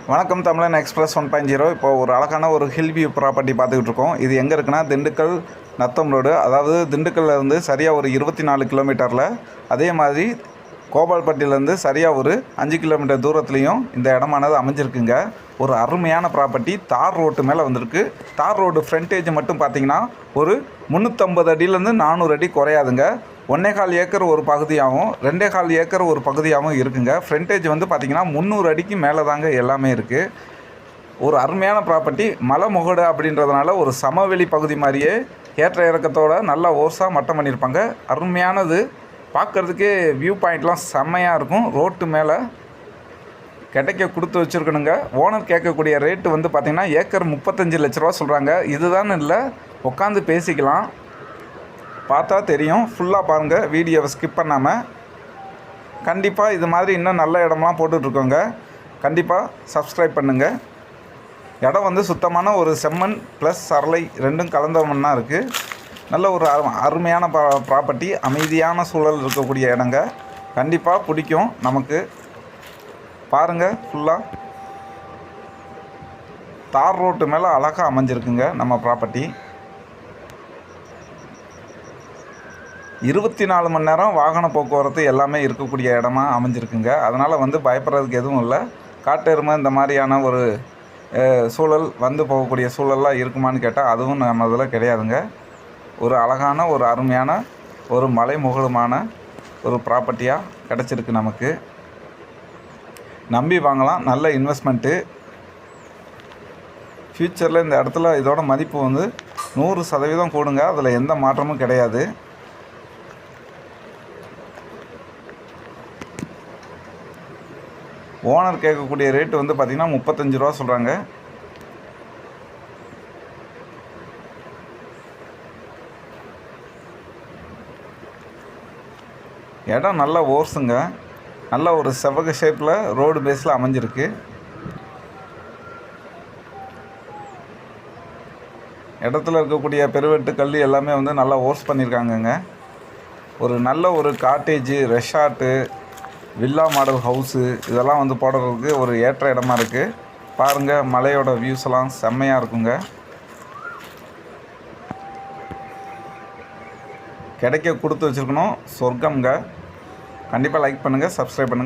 வணக்கம் தமிழன் எக்ஸ்பிரஸ் 1.0. இப்போ ஒரு அழகான ஒரு ஹில் வியூ ப்ராப்பர்ட்டி பார்த்துக்கிட்டு இருக்கோம். இது எங்கே இருக்குன்னா திண்டுக்கல் நத்தம் ரோடு. அதாவது திண்டுக்கல்லேருந்து சரியாக ஒரு 24 கிலோமீட்டரில், அதே மாதிரி கோபால்பட்டியிலேருந்து சரியாக ஒரு 5 கிலோமீட்டர் தூரத்துலேயும் இந்த இடமானது அமைஞ்சிருக்குங்க. ஒரு அருமையான ப்ராப்பர்ட்டி. தார் ரோட்டு மேலே வந்திருக்கு. தார் ரோடு ஃப்ரண்டேஜ் மட்டும் பார்த்திங்கன்னா ஒரு 350 அடியிலேருந்து 400 அடி குறையாதுங்க. 1.25 ஏக்கர் ஒரு பகுதியாகவும் 2.25 ஏக்கர் ஒரு பகுதியாகவும் இருக்குங்க. ஃப்ரண்டேஜ் வந்து பார்த்திங்கன்னா 300 அடிக்கு மேலே தாங்க எல்லாமே இருக்குது. ஒரு அருமையான ப்ராப்பர்ட்டி. மலை முகடு அப்படின்றதுனால ஒரு சமவெளி பகுதி மாதிரியே ஏற்ற இறக்கத்தோடு நல்லா ஓர்ஸாக மட்டம் பண்ணியிருப்பாங்க. அருமையானது. பார்க்குறதுக்கே வியூ பாயிண்ட்லாம் செம்மையாக இருக்கும். ரோட்டு மேலே கிடைக்க கொடுத்து வச்சுருக்கணுங்க. ஓனர் கேட்கக்கூடிய ரேட்டு வந்து பார்த்திங்கன்னா ஏக்கர் 35 லட்ச ரூபா சொல்கிறாங்க. இதுதான் இல்லை, உட்காந்து பேசிக்கலாம். பார்த்தா தெரியும். ஃபுல்லாக பாருங்கள், வீடியோவை ஸ்கிப் பண்ணாமல். கண்டிப்பாக இது மாதிரி இன்னும் நல்ல இடம்லாம் போட்டுட்ருக்கோங்க. கண்டிப்பாக சப்ஸ்கிரைப் பண்ணுங்கள். இடம் வந்து சுத்தமான ஒரு செம்மண் ப்ளஸ் சரளை ரெண்டும் கலந்த மண்ணாக இருக்குது. நல்ல ஒரு அருமையான ப்ராப்பர்ட்டி. அமைதியான சூழல் இருக்கக்கூடிய இடங்க. கண்டிப்பாக பிடிக்கும் நமக்கு. பாருங்கள், ஃபுல்லாக தார் ரோட்டு மேலே அழகாக அமைஞ்சிருக்குங்க நம்ம ப்ராப்பர்ட்டி. 24 மணி நேரம் வாகன போக்குவரத்து எல்லாமே இருக்கக்கூடிய இடமா அமைஞ்சிருக்குங்க. அதனால் வந்து பயப்படுறதுக்கு எதுவும் இல்லை. காட்டெருமை இந்த மாதிரியான ஒரு சூழல் வந்து போகக்கூடிய சூழல்லாம் இருக்குமான்னு கேட்டால் அதுவும் நம்ம இதில் கிடையாதுங்க. ஒரு அழகான ஒரு அருமையான ஒரு மலைமுகடுமான ஒரு ப்ராப்பர்ட்டியாக கிடச்சிருக்கு நமக்கு. நம்பி வாங்கலாம். நல்ல இன்வெஸ்ட்மெண்ட்டு. ஃப்யூச்சரில் இந்த இடத்துல இதோட மதிப்பு வந்து 100% கூடுங்க. அதில் எந்த மாற்றமும் கிடையாது. ஓனர் கேட்கக்கூடிய ரேட்டு வந்து பார்த்திங்கன்னா 35 ரூபா சொல்கிறாங்க. இடம் நல்ல ஓர்ஸுங்க. நல்ல ஒரு செவ்வக ஷேப்பில் ரோடு பேஸில் அமைஞ்சிருக்கு. இடத்துல இருக்கக்கூடிய பெருவெட்டு கல் எல்லாமே வந்து நல்லா ஓர்ஸ் பண்ணியிருக்காங்கங்க. ஒரு நல்ல ஒரு cottage, resort, villa model house இதெல்லாம் வந்து போடுறதுக்கு ஒரு ஏற்ற இடமா இருக்குது. பாருங்கள், மலையோட வியூஸ் எல்லாம் செம்மையாக இருக்குங்க. கிடைக்க கொடுத்து வச்சுருக்கணும். சொர்க்கம்ங்க. கண்டிப்பாக லைக் பண்ணுங்கள், சப்ஸ்கிரைப் பண்ணுங்கள்.